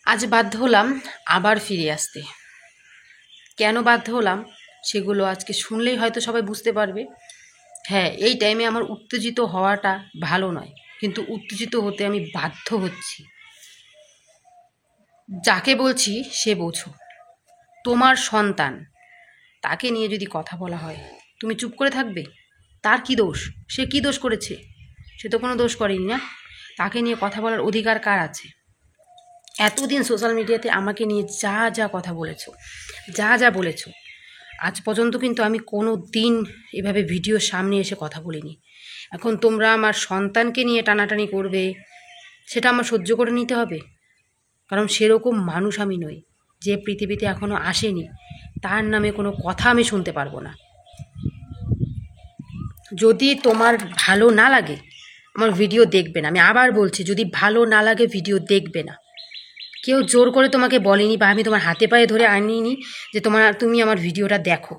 আজ বাধ্য হলাম আবার ফিরে আসতে। কেন বাধ্য হলাম সেগুলো আজকে শুনলেই হয়তো সবাই বুঝতে পারবে। হ্যাঁ, এই টাইমে আমার উত্তেজিত হওয়াটা ভালো নয়, কিন্তু উত্তেজিত হতে আমি বাধ্য হচ্ছি। যাকে বলছি সে বোঝো। তোমার সন্তান, তাকে নিয়ে যদি কথা বলা হয় তুমি চুপ করে থাকবে? তার কি দোষ? সে কি দোষ করেছে? সে তো কোনো দোষ করেনি না। তাকে নিয়ে কথা বলার অধিকার কার আছে? এতদিন সোশ্যাল মিডিয়াতে আমাকে নিয়ে যা যা কথা বলেছো, যা যা বলেছো, আজ পর্যন্ত কিন্তু আমি কোনো দিন এভাবে ভিডিওর সামনে এসে কথা বলিনি। এখন তোমরা আমার সন্তানকে নিয়ে টানাটানি করবে, সেটা আমার সহ্য করে নিতে হবে। কারণ সেরকম মানুষ আমি নই, যে পৃথিবীতে এখনও আসেনি তার নামে কোনো কথা আমি শুনতে পারবো না। যদি তোমার ভালো না লাগে আমার ভিডিও দেখবে না। আমি আবার বলছি, যদি ভালো না লাগে ভিডিও দেখবে না। কেউ জোর করে তোমাকে বলেনি, বা আমি তোমার হাতে পায়ে ধরে আনিনি যে তুমি আমার ভিডিওটা দেখো।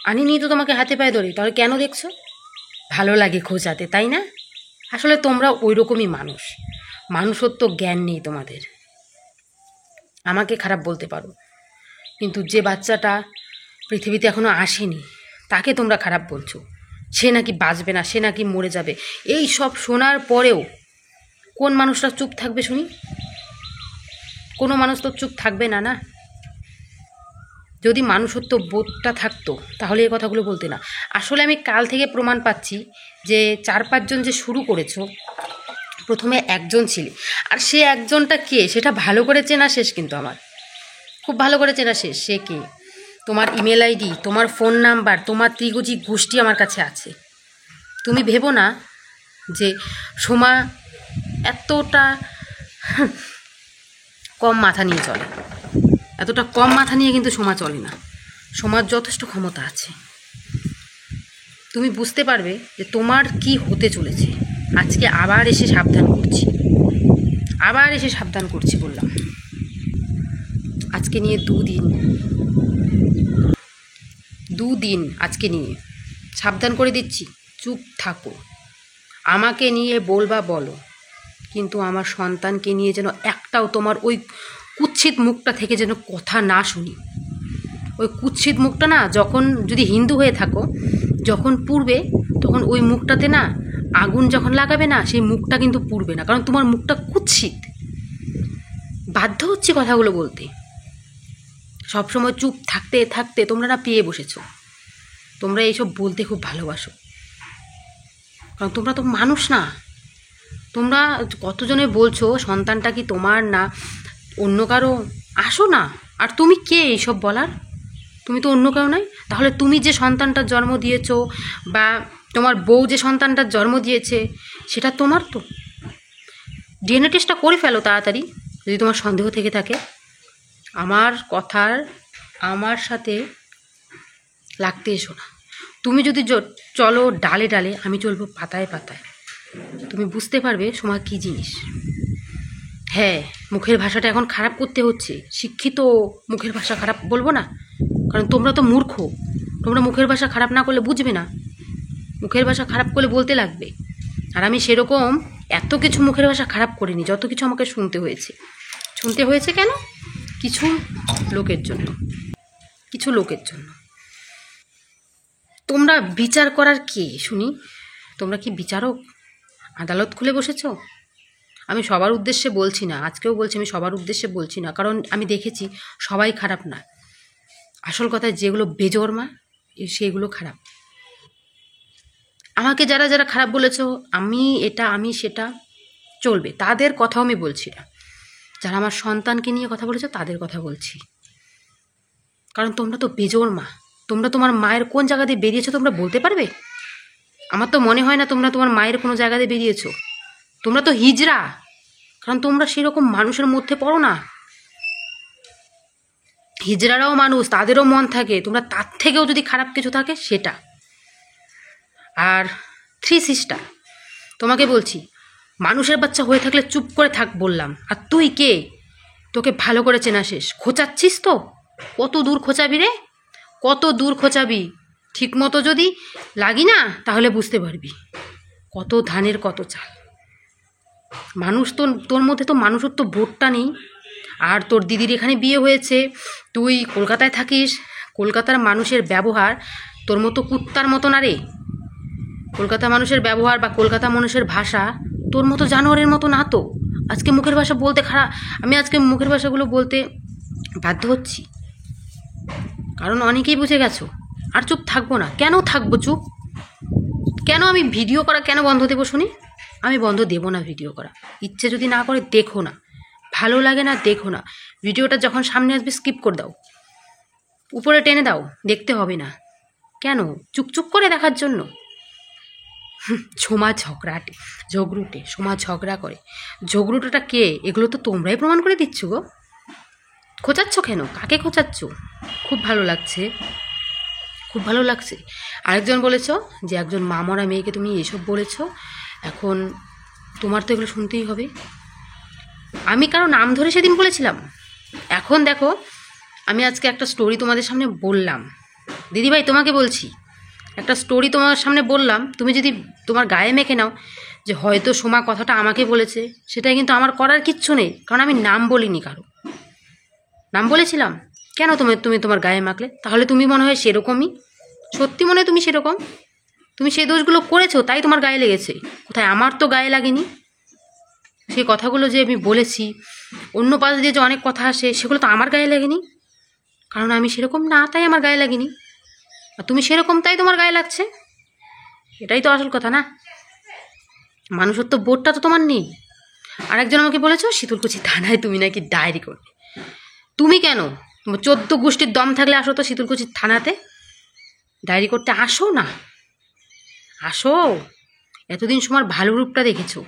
আনিনি তো তোমাকে হাতে পায়ে ধরে, তাহলে কেন দেখছো? ভালো লাগে খোঁজাতে, তাই না? আসলে তোমরা ওই রকমই মানুষ। মানুষত্ব জ্ঞান নেই তোমাদের। আমাকে খারাপ বলতে পারো, কিন্তু যে বাচ্চাটা পৃথিবীতে এখনো আসেনি তাকে তোমরা খারাপ বলছো। সে নাকি বাঁচবে না, সে নাকি মরে যাবে। এই সব শোনার পরেও কোন মানুষটা চুপ থাকবে শুনি? কোনো মানুষ তো চুপ থাকবে না, না? যদি মানুষত্ব বোধটা থাকতো তাহলে এই কথাগুলো বলতে না। আসলে আমি কাল থেকে প্রমাণ পাচ্ছি যে 4-5 জন যে শুরু করেছো, প্রথমে একজন ছিলে, আর সে একজনটা কে সেটা ভালো করে চেনা শেষ। কিন্তু আমার খুব ভালো করে চেনা শেষ। সে কে? তোমার ইমেল আইডি, তোমার ফোন নাম্বার, তোমার ত্রিগুজি গোষ্ঠী আমার কাছে আছে। তুমি ভেবো না যে সোমা এতটা কম মাথা নিয়ে চলে। এতটা কম মাথা নিয়ে কিন্তু সোমা চলে না। সোমার যথেষ্ট ক্ষমতা আছে। তুমি বুঝতে পারবে যে তোমার কি হতে চলেছে। আজকে আবার এসে সাবধান করছি, বললাম। আজকে নিয়ে দুদিন আজকে নিয়ে সাবধান করে দিচ্ছি, চুপ থাকো। আমাকে নিয়ে বলবা বলো, কিন্তু আমার সন্তানকে নিয়ে যেন একটাও তোমার ওই কুৎসিত মুখটা থেকে যেন কথা না শুনি। ওই কুৎসিত মুখটা না, যখন যদি হিন্দু হয়ে থাকো, যখন পুড়বে তখন ওই মুখটাতে না আগুন যখন লাগাবে না, সেই মুখটা কিন্তু পুড়বে না, কারণ তোমার মুখটা কুৎসিত। বাধ্য হচ্ছি কথাগুলো বলতে। সবসময় চুপ থাকতে থাকতে তোমরা না পেয়ে বসেছো। তোমরা এইসব বলতে খুব ভালোবাসো, কারণ তোমরা তো মানুষ না। তোমরা কতজনে বলছো সন্তানটা কি তোমার না অন্য কারো? আসো না। আর তুমি কে এইসব বলার? তুমি তো অন্য কেউ নয়। তাহলে তুমি যে সন্তানটার জন্ম দিয়েছো, বা তোমার বউ যে সন্তানটার জন্ম দিয়েছে, সেটা তোমার তো। ডিএনএ টেস্টটা করে ফেলো তাড়াতাড়ি, যদি তোমার সন্দেহ থেকে থাকে। আমার কথার আমার সাথে লাগতে এসো না। তুমি যদি চলো ডালে ডালে, আমি চলবো পাতায় পাতায়। তুমি বুঝতে পারবে সময় কী জিনিস। হ্যাঁ, মুখের ভাষাটা এখন খারাপ করতে হচ্ছে। শিক্ষিত মুখের ভাষা খারাপ বলবো না, কারণ তোমরা তো মূর্খ। তোমরা মুখের ভাষা খারাপ না করলে বুঝবে না। মুখের ভাষা খারাপ করলে বলতে লাগবে। আর আমি সেরকম এত কিছু মুখের ভাষা খারাপ করিনি, যত কিছু আমাকে শুনতে হয়েছে। কেন? কিছু লোকের জন্য। তোমরা বিচার করার কে শুনি? তোমরা কি বিচারক? আদালত খুলে বসেছো? আমি সবার উদ্দেশ্যে বলছি না, আজকেও বলছি আমি সবার উদ্দেশ্যে বলছি না, কারণ আমি দেখেছি সবাই খারাপ না। আসল কথা যেগুলো বেজন্মা সেগুলো খারাপ। আমাকে যারা যারা খারাপ বলেছো, আমি এটা আমি সেটা চলবে, তাদের কথাও আমি বলছি না। যারা আমার সন্তানকে নিয়ে কথা বলেছো তাদের কথা বলছি। কারণ তোমরা তো বেজন্মা। তোমরা তোমার মায়ের কোন জায়গা দিয়ে বেরিয়েছো তোমরা বলতে পারবে? আমার তো মনে হয় না তোমরা তোমার মায়ের কোনো জায়গা দিয়ে বেরিয়েছো। তোমরা তো হিজড়া, কারণ তোমরা সেরকম মানুষের মধ্যে পড়ো না। হিজড়ারাও মানুষ, তাদেরও মন থাকে। তোমরা তার থেকেও যদি খারাপ কিছু থাকে সেটা। আর 3 সিস্টার, তোমাকে বলছি, মানুষের বাচ্চা হয়ে থাকলে চুপ করে থাক বললাম। আর তুই কে? তোকে ভালো করে চেনা শেষ। খোঁচাচ্ছিস তো? কত দূর খোঁচাবি রে? কত দূর খোঁচাবি? ঠিক মতো যদি লাগি না তাহলে বুঝতে পারবি কত ধানের কত চাল। মানুষ তো, তোর মধ্যে তো মানুষত্ব বোধটা নেই। আর তোর দিদির এখানে বিয়ে হয়েছে, তুই কলকাতায় থাকিস, কলকাতার মানুষের ব্যবহার তোর মতো কুত্তার মতো না রে। কলকাতা মানুষের ব্যবহার বা কলকাতা মানুষের ভাষা তোর মতো জানোয়ারের মতো না তো। আজকে মুখের ভাষা বলতে খারাপ, আমি আজকে মুখের ভাষাগুলো বলতে বাধ্য হচ্ছি, কারণ অনেকেই বুঝে গেছো। আর চুপ থাকবো না, কেন থাকবো চুপ? কেন আমি ভিডিও করা কেন বন্ধ দেবো শুনি? আমি বন্ধ দেবো না ভিডিও করা। ইচ্ছে যদি না করে দেখো না, ভালো লাগে না দেখো না, ভিডিওটা যখন সামনে আসবে স্কিপ করে দাও, উপরে টেনে দাও, দেখতে হবে না। কেন চুপচুপ করে দেখার জন্য? সোমা ঝগড়ুটে সোমা ঝগড়া করে, ঝগড়ুটোটা কে? এগুলো তো তোমরাই প্রমাণ করে দিচ্ছ গো। খোঁচাচ্ছ কেন? কাকে খোঁচাচ্ছ? খুব ভালো লাগছে, খুব ভালো লাগছে। আরেকজন বলেছ যে একজন মামরা মেয়েকে তুমি এসব বলেছ, এখন তোমার তো এগুলো শুনতেই হবে। আমি কারো নাম ধরে সেদিন বলেছিলাম? এখন দেখো, আমি আজকে একটা স্টোরি তোমাদের সামনে বললাম, দিদিভাই তোমাকে বলছি, একটা স্টোরি তোমার সামনে বললাম, তুমি যদি তোমার গায়ে মেখে নাও যে হয়তো সোমা কথাটা আমাকে বলেছে, সেটাই কিন্তু আমার করার কিচ্ছু নেই, কারণ আমি নাম বলিনি কারো। নাম বলেছিলাম কেন তুমি তোমার গায়ে মাখলে? তাহলে তুমি মনে হয় সেরকমই, সত্যি মনে হয় তুমি সেরকম, তুমি সেই দোষগুলো করেছো তাই তোমার গায়ে লেগেছে। কোথায় আমার তো গায়ে লাগেনি। সেই কথাগুলো যে আমি বলেছি, অন্য পাশ দিয়ে যে অনেক কথা আসে, সেগুলো তো আমার গায়ে লাগেনি, কারণ আমি সেরকম না তাই আমার গায়ে লাগেনি। আর তুমি সেরকম তাই তোমার গায়ে লাগছে, এটাই তো আসল কথা না? মানুষত্ব বোধটা তো তোমার নেই। আর একজন আমাকে বলেছো শীতলকুচি থানায় তুমি নাকি ডায়েরি করবে। তুমি কেন? 14 গোষ্ঠীর দম থাকলে আসো তো শীতলকুচি থানাতে, ডায়েরি করতে আসো না, আসো। এতদিন সময় ভালো রূপটা দেখেছো,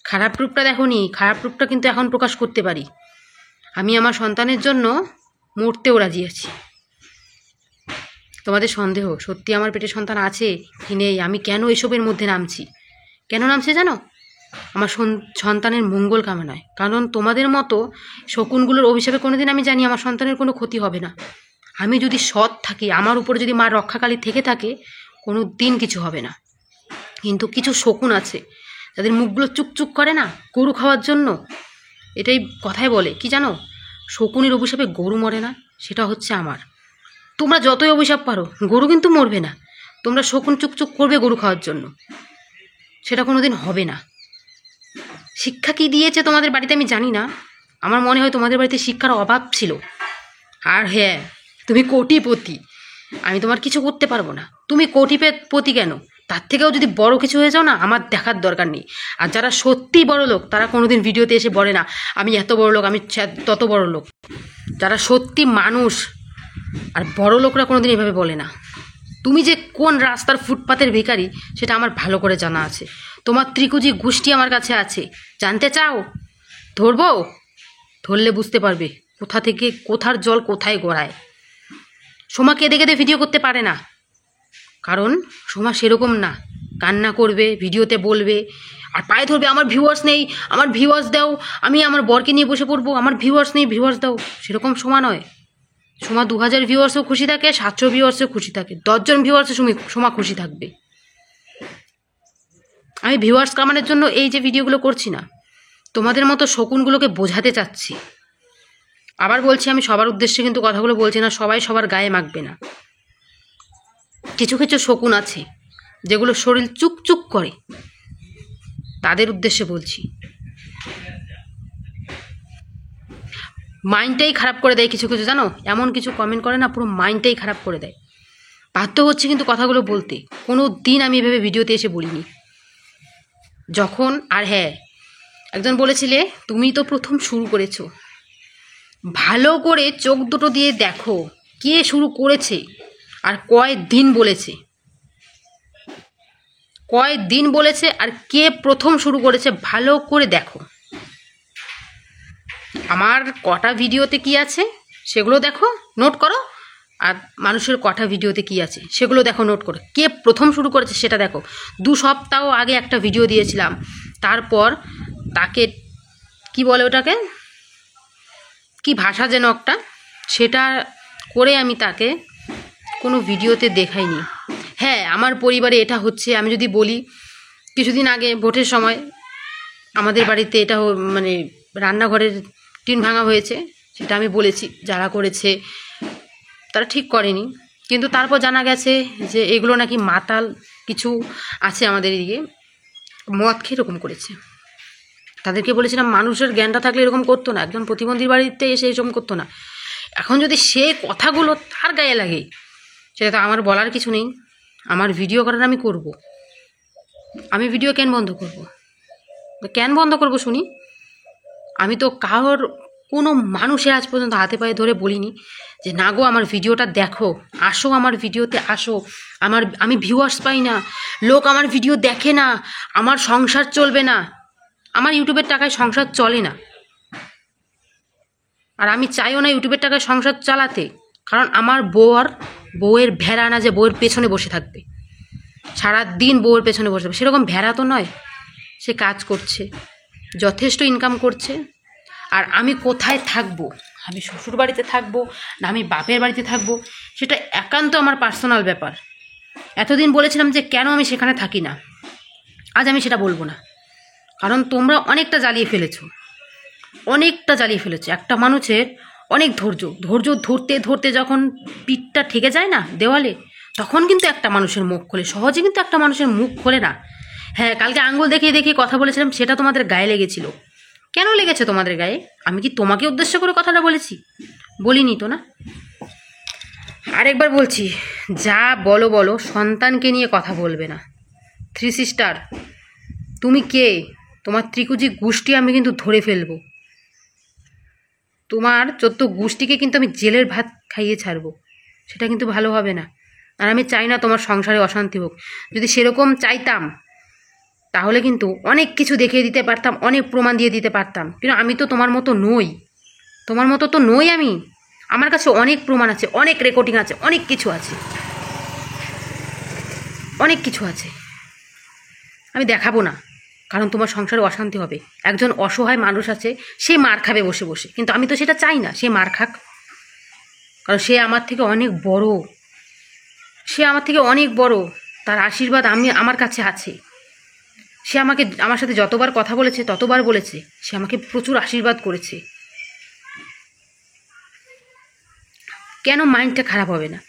খারাপ রূপটা দেখোনি। খারাপ রূপটা কিন্তু এখন প্রকাশ করতে পারি। আমি আমার সন্তানের জন্য মরতেও রাজি আছি। তোমাদের সন্দেহ সত্যি আমার পেটে সন্তান আছে কি নেই, আমি কেন এসবের মধ্যে নামছি? কেন নামছে জানো? আমার সন্তানের মঙ্গল কামনায়। কারণ তোমাদের মতো শকুনগুলোর অভিশাপে কোনোদিন আমি জানি আমার সন্তানের কোনো ক্ষতি হবে না। আমি যদি সৎ থাকি, আমার উপরে যদি মা রক্ষাকালী থেকে থাকে, কোনো দিন কিছু হবে না। কিন্তু কিছু শকুন আছে তাদের মুখগুলো চুকচুক করে না গরু খাওয়ার জন্য। এটাই কথায় বলে কি জানো, শকুনের অভিশাপে গরু মরে না, সেটা হচ্ছে আমার। তোমরা যতই অভিশাপ পারো, গরু কিন্তু মরবে না। তোমরা শকুন চুকচুক করবে গরু খাওয়ার জন্য, সেটা কোনো দিন হবে না। শিক্ষা কি দিয়েছে তোমাদের বাড়িতে আমি জানি না, আমার মনে হয় তোমাদের বাড়িতে শিক্ষার অভাব ছিল। আর হ্যাঁ, তুমি কোটিপতি, আমি তোমার কিছু করতে পারবো না। তুমি কোটিপতি কেন, তার থেকেও যদি বড় কিছু হয়ে যাও না, আমার দেখার দরকার নেই। আর যারা সত্যি বড় লোক তারা কোনোদিন ভিডিওতে এসে বলে না আমি এত বড় লোক, আমি তত বড় লোক। যারা সত্যি মানুষ আর বড় লোকরা কোনোদিন এভাবে বলে না। তুমি যে কোন রাস্তার ফুটপাতের ভিখারি সেটা আমার ভালো করে জানা আছে। তোমার ত্রিকুজি গোষ্ঠী আমার কাছে আছে, জানতে চাও? ধরবো? ধরলে বুঝতে পারবে কোথা থেকে কোথার জল কোথায় গড়ায়। সোমা কেঁদে কেঁদে ভিডিও করতে পারে না, কারণ সোমা সেরকম না। কান্না করবে, ভিডিওতে বলবে, আর পায়ে ধরবে আমার ভিউয়ার্স নেই, আমার ভিউয়ার্স দাও, আমি আমার বরকে নিয়ে বসে পড়বো, আমার ভিউয়ার্স নেই, ভিউয়ার্স দাও। সেরকম সোমা নয়। সোমা 2000 ভিউয়ার্সেও খুশি থাকে, 700 ভিউয়ার্সেও খুশি থাকে, 10 জন ভিউয়ার্সে সোমা খুশি থাকবে। আমি ভিউয়ার্স কামানোর জন্য এই যে ভিডিওগুলো করছি না, তোমাদের মতো শকুনগুলোকে বোঝাতে চাচ্ছি। আবার বলছি, আমি সবার উদ্দেশ্যে কিন্তু কথাগুলো বলছি না, সবাই সবার গায়ে মাখবে না। কিছু কিছু শকুন আছে যেগুলো শরীর চুকচুক করে, তাদের উদ্দেশ্যে বলছি। মাইন্ডটাই খারাপ করে দেয় কিছু কিছু, জানো? এমন কিছু কমেন্ট করে না, পুরো মাইন্ডটাই খারাপ করে দেয়। বাধ্য হচ্ছে কিন্তু কথাগুলো বলতে। কোনো দিন আমি এভাবে ভিডিওতে এসে বলিনি যখন। আর হ্যাঁ, একজন বলেছিলে তুমি তো প্রথম শুরু করেছো, ভালো করে চোখ দুটো দিয়ে দেখো কে শুরু করেছে আর কয়দিন বলেছে, কয়দিন বলেছে আর কে প্রথম শুরু করেছে, ভালো করে দেখো। আমার কটা ভিডিওতে কি আছে সেগুলো দেখো, নোট করো। আর মানুষের কটা ভিডিওতে কি আছে সেগুলো দেখো, নোট করো। কে প্রথম শুরু করেছে সেটা দেখো। 2 সপ্তাহ আগে একটা ভিডিও দিয়েছিলাম, তারপর তাকে কি বলে ওটাকে, কি ভাষা যেন একটা, সেটা করে আমি তাকে কোনো ভিডিওতে দেখাইনি। হ্যাঁ, আমার পরিবারে এটা হচ্ছে, আমি যদি বলি, কিছুদিন আগে ভোটের সময় আমাদের বাড়িতে এটা মানে রান্নাঘরের টিন ভাঙা হয়েছে, সেটা আমি বলেছি, যারা করেছে তারা ঠিক করেনি। কিন্তু তারপর জানা গেছে যে এগুলো নাকি মাতাল কিছু আছে আমাদের এদিকে, মদ খেয়ে এরকম করেছে। তাদেরকে বলেছিলাম মানুষের জ্ঞানটা থাকলে এরকম করতো না, একজন প্রতিবন্ধীর বাড়িতে এসে এরকম করতো না। এখন যদি সে কথাগুলো তার গায়ে লাগে, সেটা তো আমার বলার কিছু নেই। আমার ভিডিও করার আমি করব, আমি ভিডিও কেন বন্ধ করব? কেন বন্ধ করব শুনি? আমি তো কারোর কোনো মানুষের আজ পর্যন্ত হাতে পায়ে ধরে বলিনি যে না গো আমার ভিডিওটা দেখো, আসো আমার ভিডিওতে আসো, আমি ভিউয়ার্স পাই না, লোক আমার ভিডিও দেখে না, আমার সংসার চলবে না। আমার ইউটিউবের টাকায় সংসার চলে না, আর আমি চাইও না ইউটিউবের টাকায় সংসার চালাতে। কারণ আমার বউয়ের ভেড়া না যে বউয়ের পেছনে বসে থাকবে, সারাদিন বউয়ের পেছনে বসে থাকবে, সেরকম ভেড়া তো নয়। সে কাজ করছে, যথেষ্ট ইনকাম করছে। আর আমি কোথায় থাকবো, আমি শ্বশুর বাড়িতে থাকবো না আমি বাপের বাড়িতে থাকবো, সেটা একান্ত আমার পার্সোনাল ব্যাপার। এতদিন বলেছিলাম যে কেন আমি সেখানে থাকি না, আজ আমি সেটা বলবো না। কারণ তোমরা অনেকটা জ্বালিয়ে ফেলেছো, অনেকটা জ্বালিয়ে ফেলেছো। একটা মানুষের অনেক ধৈর্য ধরতে ধরতে যখন পিঠটা ঠেকে যায় না দেওয়ালে, তখন কিন্তু একটা মানুষের মুখ খোলে, সহজে কিন্তু একটা মানুষের মুখ খোলে না। হ্যাঁ, কালকে আঙ্গুল দেখিয়ে দেখিয়ে কথা বলেছিলাম, সেটা তোমাদের গায়ে লেগেছিল। কেন লেগেছে তোমাদের গায়ে? আমি কি তোমাকে উদ্দেশ্য করে কথাটা বলেছি? বলিনি তো না। আরেকবার বলছি, যা বলো বলো, সন্তানকে নিয়ে কথা বলবে না। থ্রি সিস্টার, তুমি কে? তোমার ত্রিকুজি গোষ্ঠী আমি কিন্তু ধরে ফেলবো। তোমার 14 গোষ্ঠীকে কিন্তু আমি জেলের ভাত খাইয়ে ছাড়বো, সেটা কিন্তু ভালো হবে না। আর আমি চাই না তোমার সংসারে অশান্তি হোক। যদি সেরকম চাইতাম তাহলে কিন্তু অনেক কিছু দেখিয়ে দিতে পারতাম, অনেক প্রমাণ দিয়ে দিতে পারতাম। কিন্তু আমি তো তোমার মতো নই, তোমার মতো তো নই আমি। আমার কাছে অনেক প্রমাণ আছে, অনেক রেকর্ডিং আছে, অনেক কিছু আছে, অনেক কিছু আছে। আমি দেখাবো না, কারণ তোমার সংসারে অশান্তি হবে। একজন অসহায় মানুষ আছে, সে মার খাবে বসে বসে, কিন্তু আমি তো সেটা চাই না সে মার খাক। কারণ সে আমার থেকে অনেক বড়, সে আমার থেকে অনেক বড়, তার আশীর্বাদ আমার কাছে আছে। সে আমার সাথে যতবার কথা বলেছে ততবার বলেছে সে আমাকে প্রচুর আশীর্বাদ করেছে। কেন মাইন্ডটা খারাপ হবে না?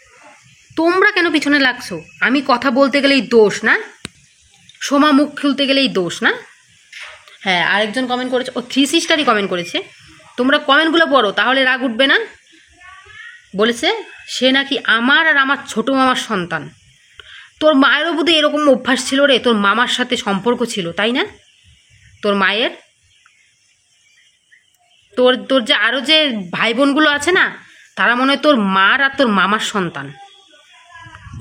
তোমরা কেন পিছনে লাগছো? আমি কথা বলতে গেলেই দোষ না, সোমা মুখ খুলতে গেলেই দোষ না। হ্যাঁ, আরেকজন কমেন্ট করেছে, ও থ্রি সিস্টারই কমেন্ট করেছে। তোমরা কমেন্টগুলো পড়ো, তাহলে রাগ উঠবে না। বলেছে সে নাকি আমার আর আমার ছোট মামার সন্তান। তোর মায়েরও বোধহয় এরকম অভ্যাস ছিল রে, তোর মামার সাথে সম্পর্ক ছিল, তাই না? তোর মায়ের, তোর যে আরও যে ভাই বোনগুলো আছে না, তারা মনে হয় তোর মার আর তোর মামার সন্তান।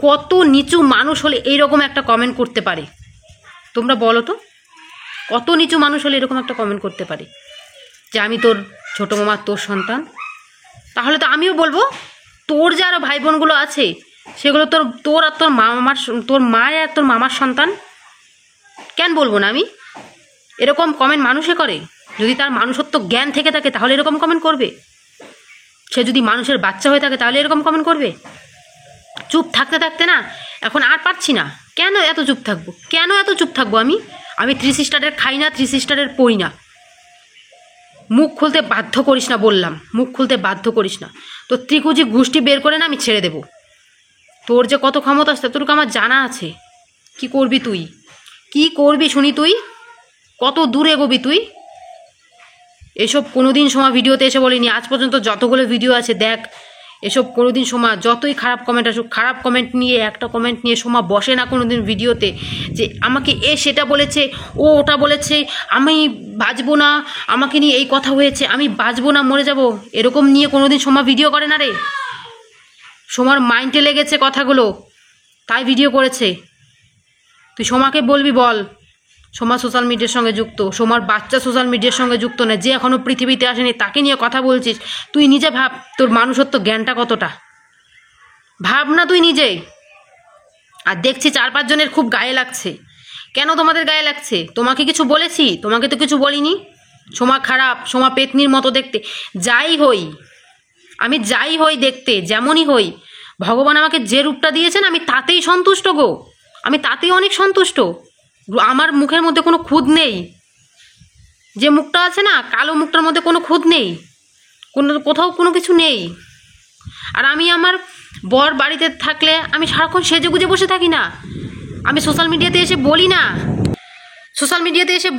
কত নিচু মানুষ হলে এইরকম একটা কমেন্ট করতে পারে? তোমরা বলো তো, কত নিচু মানুষ হলে এরকম একটা কমেন্ট করতে পারে যে আমি তোর ছোটো মামার তোর সন্তান? তাহলে তো আমিও বলবো তোর যে আরও ভাই বোনগুলো আছে সেগুলো তোর আর তোর মায়ের আর তোর মামার সন্তান। কেন বলবো না আমি? এরকম কমেন্ট মানুষে করে? যদি তার মানুষত্ব জ্ঞান থেকে থাকে তাহলে এরকম কমেন্ট করবে। সে যদি মানুষের বাচ্চা হয়ে থাকে তাহলে এরকম কমেন্ট করবে। চুপ থাকতে থাকতে না এখন আর পারছি না। কেন এত চুপ থাকবো? কেন এত চুপ থাকবো? আমি থ্রি সিস্টারের খাই না, থ্রি সিস্টারের পড়ি না। মুখ খুলতে বাধ্য করিস না বললাম, মুখ খুলতে বাধ্য করিস না। তো ত্রিকুজি গোষ্ঠী বের করে না আমি ছেড়ে দেব। তোর যে কত ক্ষমতা আছে তোর আমার জানা আছে। কি করবি তুই? কি করবি শুনি? তুই কত দূর এগোবি তুই? এসব কোনোদিন সময় ভিডিওতে এসে বলিনি। আজ পর্যন্ত যতগুলো ভিডিও আছে দেখ, এসব কোনোদিন সময় যতই খারাপ কমেন্ট আসুক, খারাপ কমেন্ট নিয়ে একটা কমেন্ট নিয়ে সময় বসে না কোনোদিন ভিডিওতে যে আমাকে সেটা বলেছে, ও ওটা বলেছে, আমি বাঁচবো না, আমাকে নিয়ে এই কথা হয়েছে, আমি বাঁচবো না, মরে যাব, এরকম নিয়ে কোনোদিন সময় ভিডিও করে না রে। সোমার মাইন্ডে লেগেছে কথাগুলো, তাই ভিডিও করেছে। তুই সোমাকে বলবি, বল সোমা সোশ্যাল মিডিয়ার সঙ্গে যুক্ত, সোমার বাচ্চা সোশ্যাল মিডিয়ার সঙ্গে যুক্ত না, যে এখনও পৃথিবীতে আসেনি তাকে নিয়ে কথা বলছিস। তুই নিজে ভাব তোর মানুষত্ব জ্ঞানটা কতটা, ভাব না তুই নিজেই। আর দেখছি 4-5 জনের খুব গায়ে লাগছে। কেন তোমাদের গায়ে লাগছে? তোমাকে কিছু বলেছি? তোমাকে তো কিছু বলিনি। সোমা খারাপ, সোমা পেতনির মতো দেখতে, যাই হই আমি, যাই হই দেখতে, যেমনই হই, ভগবান আমাকে যে রূপটা দিয়েছেন আমি তাতেই সন্তুষ্ট গো। আমি তাতেই অনেক সন্তুষ্ট। আমার মুখের মধ্যে কোনো খুঁত নেই। যে মুখটা আছে না, কালো মুখটার মধ্যে কোনো খুঁত নেই। কোথাও কোনো কিছু নেই। আর আমি আমার বর বাড়িতে থাকলে আমি সারাক্ষণ সেজে গুজে বসে থাকি না। আমি সোশ্যাল মিডিয়াতে এসে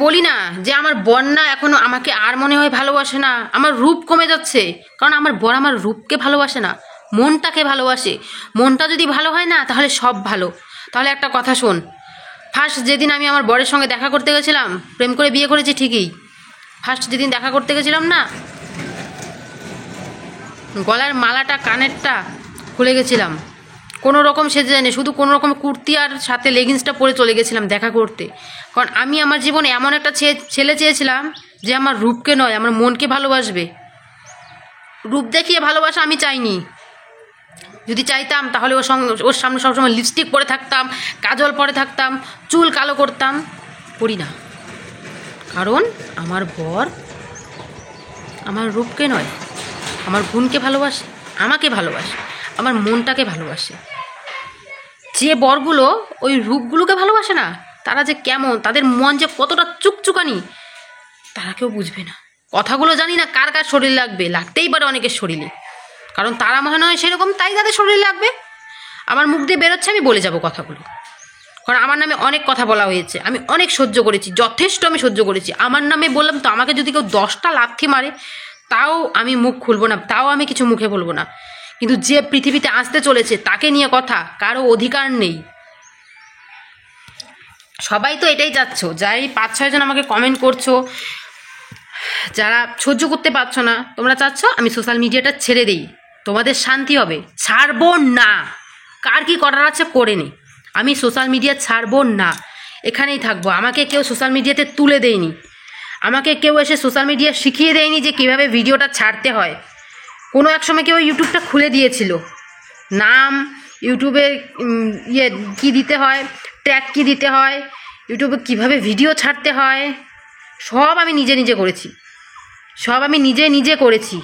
বলি না যে আমার বর না এখনো আমাকে আর মনে হয় ভালোবাসে না, আমার রূপ কমে যাচ্ছে। কারণ আমার বর আমার রূপকে ভালোবাসে না, মনটাকে ভালোবাসে। মনটা যদি ভালো হয় না তাহলে সব ভালো। তাহলে একটা কথা শোন, ফার্স্ট যেদিন আমি আমার বরের সঙ্গে দেখা করতে গেছিলাম, প্রেম করে বিয়ে করেছি ঠিকই, ফার্স্ট যেদিন দেখা করতে গেছিলাম না, গলার মালাটা কানেরটা খুলে গেছিলাম, কোনো রকম সেজে যায়নি, শুধু কোনো রকম কুর্তি আর সাথে লেগিংসটা পরে চলে গেছিলাম দেখা করতে। কারণ আমি আমার জীবনে এমন একটা ছেলে চেয়েছিলাম যে আমার রূপকে নয়, আমার মনকে ভালোবাসবে। রূপ দেখিয়ে ভালোবাসা আমি চাইনি। যদি চাইতাম তাহলে ওর সামনে সবসময় লিপস্টিক পরে থাকতাম, কাজল পরে থাকতাম, চুল কালো করতাম। করি না, কারণ আমার বর আমার রূপকে নয়, আমার গুণকে ভালোবাসে, আমাকে ভালোবাসে, আমার মনটাকে ভালোবাসে। যে বরগুলো ওই রূপগুলোকে ভালোবাসে না, তারা যে কেমন, তাদের মন যে কতটা চুকচুকানি, তারা কেউ বুঝবে না। কথাগুলো জানি না কার কার শরীর লাগতেই পারে অনেকের শরীরে, কারণ তারা মনে হয় সেরকম, তাই তাদের শরীর লাগবে। আমার মুখ দিয়ে বেরোচ্ছে, আমি বলে যাব কথাগুলো। কারণ আমার নামে অনেক কথা বলা হয়েছে, আমি অনেক সহ্য করেছি, যথেষ্ট আমি সহ্য করেছি। আমার নামে বললাম তো, আমাকে যদি কেউ 10টা লাথি মারে তাও আমি মুখ খুলবো না, তাও আমি কিছু মুখে বলবো না। কিন্তু যে পৃথিবীতে আসতে চলেছে তাকে নিয়ে কথা কারো অধিকার নেই। সবাই তো এটাই চাচ্ছ, যাই 5-6 জন আমাকে কমেন্ট করছো, যারা সহ্য করতে পারছো না, তোমরা চাচ্ছ আমি সোশ্যাল মিডিয়াটা ছেড়ে দিই, তোমাদের শান্তি হবে। ছাড়বো না, কার কি করার আছে করে নে, আমি সোশ্যাল মিডিয়া ছাড়বো না, এখানেই থাকবো। আমাকে কেউ সোশ্যাল মিডিয়াতে তুলে দেয়নি, আমাকে কেউ এসে সোশ্যাল মিডিয়া শিখিয়ে দেয়নি যে কীভাবে ভিডিওটা ছাড়তে হয়। কোনো এক সময় কেউ ইউটিউবটা খুলে দিয়েছিল, নাম ইউটিউবে কী দিতে হয়, ট্যাগ কী দিতে হয়, ইউটিউবে কিভাবে ভিডিও ছাড়তে হয়, সব আমি নিজে করেছি।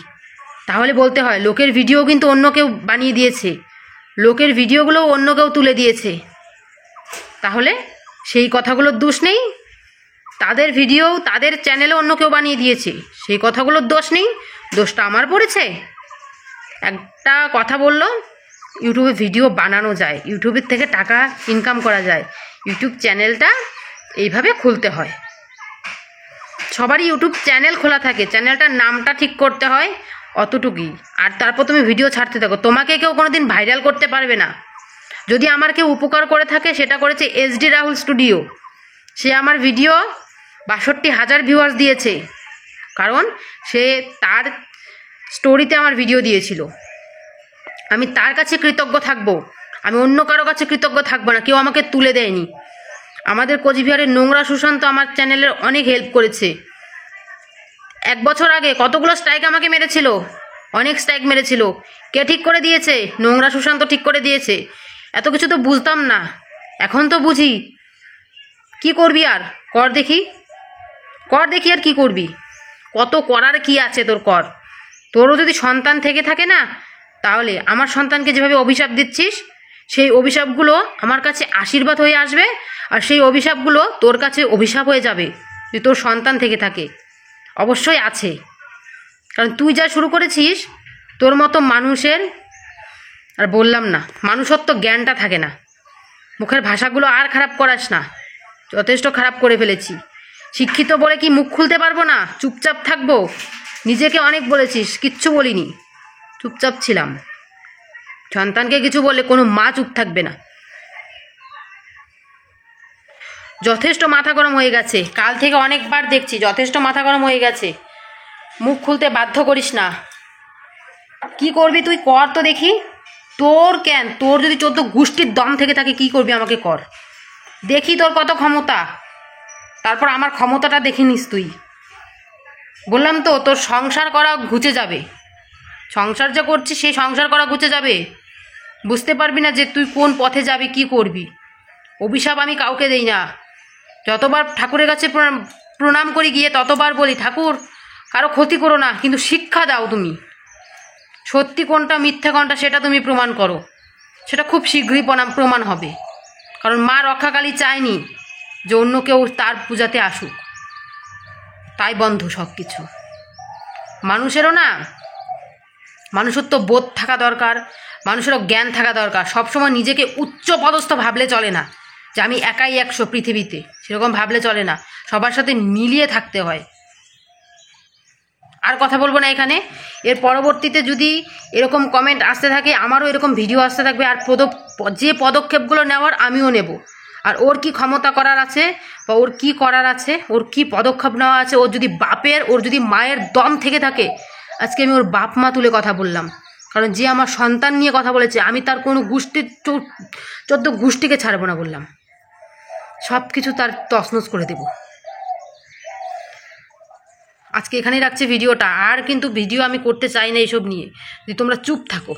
তাহলে বলতে হয় লোকের ভিডিও কিন্তু অন্য কেউ বানিয়ে দিয়েছে, লোকের ভিডিওগুলোও অন্য কেউ তুলে দিয়েছে, তাহলে সেই কথাগুলোর দোষ নেই? তাদের ভিডিও তাদের চ্যানেলে অন্য কেউ বানিয়ে দিয়েছে, সেই কথাগুলোর দোষ নেই? দোষটা আমার পড়েছে? একটা কথা বললো, ইউটিউবে ভিডিও বানানো যায়, ইউটিউবের থেকে টাকা ইনকাম করা যায়, ইউটিউব চ্যানেলটা এইভাবে খুলতে হয়। সবারই ইউটিউব চ্যানেল খোলা থাকে, চ্যানেলটার নামটা ঠিক করতে হয়, অতটুকুই। আর তারপর তুমি ভিডিও ছাড়তে থাকো, তোমাকে কেউ কোনোদিন ভাইরাল করতে পারবে না। যদি আমার কেউ উপকার করে থাকে, সেটা করেছে SD রাহুল স্টুডিও। সে আমার ভিডিও 62,000 ভিউয়ার্স দিয়েছে, কারণ সে তার স্টোরিতে আমার ভিডিও দিয়েছিল। আমি তার কাছে কৃতজ্ঞ থাকবো, আমি অন্য কারো কাছে কৃতজ্ঞ থাকবো না। কেউ আমাকে তুলে দেয়নি। আমাদের কোচবিহারের নোংরা সুশান্ত আমার চ্যানেলের অনেক হেল্প করেছে। 1 বছর আগে কতগুলো স্ট্রাইক আমাকে মেরেছিল, অনেক স্ট্রাইক মেরেছিল। কে ঠিক করে দিয়েছে? নোংরা সুশান্ত ঠিক করে দিয়েছে। এত কিছু তো বুঝতাম না, এখন তো বুঝি। কি করবি আর কর দেখি আর কি করবি? কত করার কি আছে তোর, কর। তোরও যদি সন্তান থেকে থাকে না, তাহলে আমার সন্তানকে যেভাবে অভিশাপ দিচ্ছিস, সেই অভিশাপগুলো আমার কাছে আশীর্বাদ হয়ে আসবে, আর সেই অভিশাপগুলো তোর কাছে অভিশাপ হয়ে যাবে যদি তোর সন্তান থেকে থাকে। অবশ্যই আছে, কারণ তুই যা শুরু করেছিস, তোর মতো মানুষের আর বললাম না, মানুষত্ব জ্ঞানটা থাকে না। মুখের ভাষাগুলো আর খারাপ করাস না, যথেষ্ট খারাপ করে ফেলেছি। শিক্ষিত বলে কি মুখ খুলতে পারবো না? চুপচাপ থাকবো? নিজেকে অনেক বলেছিস, কিচ্ছু বলিনি, চুপচাপ ছিলাম। সন্তানকে কিছু বললে কোনো মা চুপ থাকবে না। যথেষ্ট মাথা গরম হয়ে গেছে, কাল থেকে অনেকবার দেখছি, যথেষ্ট মাথা গরম হয়ে গেছে। মুখ খুলতে বাধ্য করিস না। কি করবি তুই, কর তো দেখি। তোর কেন, তোর যদি 14 গোষ্ঠীর দম থেকে থাকে, কি করবি আমাকে কর দেখি, তোর কত ক্ষমতা। তারপর আমার ক্ষমতাটা দেখে নিস তুই। বললাম তো, তোর সংসার করা ঘুচে যাবে। সংসার যা করছিস, সেই সংসার করা ঘুচে যাবে। বুঝতে পারবি না যে তুই কোন পথে যাবি, কি করবি। অভিশাপ আমি কাউকে দেই না। যতবার ঠাকুরের কাছে প্রণাম করি গিয়ে, ততবার বলি, ঠাকুর কারো ক্ষতি করো না, কিন্তু শিক্ষা দাও তুমি। সত্যি কোনটা মিথ্যা কোনটা সেটা তুমি প্রমাণ করো। সেটা খুব শীঘ্রই প্রমাণ হবে। কারণ মা রক্ষাকালী চায়নি যে অন্য কেউ তার পূজাতে আসুক, তাই বন্ধ সব কিছু। মানুষেরও না মানুষের তো বোধ থাকা দরকার, মানুষেরও জ্ঞান থাকা দরকার। সবসময় নিজেকে উচ্চ পদস্থ ভাবলে চলে না, যে আমি একাই 100 পৃথিবীতে, সেরকম ভাবলে চলে না, সবার সাথে মিলিয়ে থাকতে হয়। আর কথা বলবো না এখানে। এর পরবর্তীতে যদি এরকম কমেন্ট আসতে থাকে, আমারও এরকম ভিডিও আসতে থাকবে, আর যে পদক্ষেপগুলো নেওয়ার আমিও নেব। আর ওর কি ক্ষমতা করার আছে বা ওর কি করার আছে, ওর কি পদক্ষেপ নেওয়া আছে, ওর যদি বাপের, ওর যদি মায়ের দম থেকে থাকে, আজকে আমি ওর বাপ মা তুলে কথা বললাম। কারণ যে আমার সন্তান নিয়ে কথা বলেছে, আমি তার কোনো গোষ্ঠীর 14 গোষ্ঠীকে ছাড়বো না বললাম। সব কিছু তার তছনছ করে দেব। আজকে এখানেই রাখছি ভিডিওটা। আর কিন্তু ভিডিও আমি করতে চাই না এইসব নিয়ে, যদি তোমরা চুপ থাকো।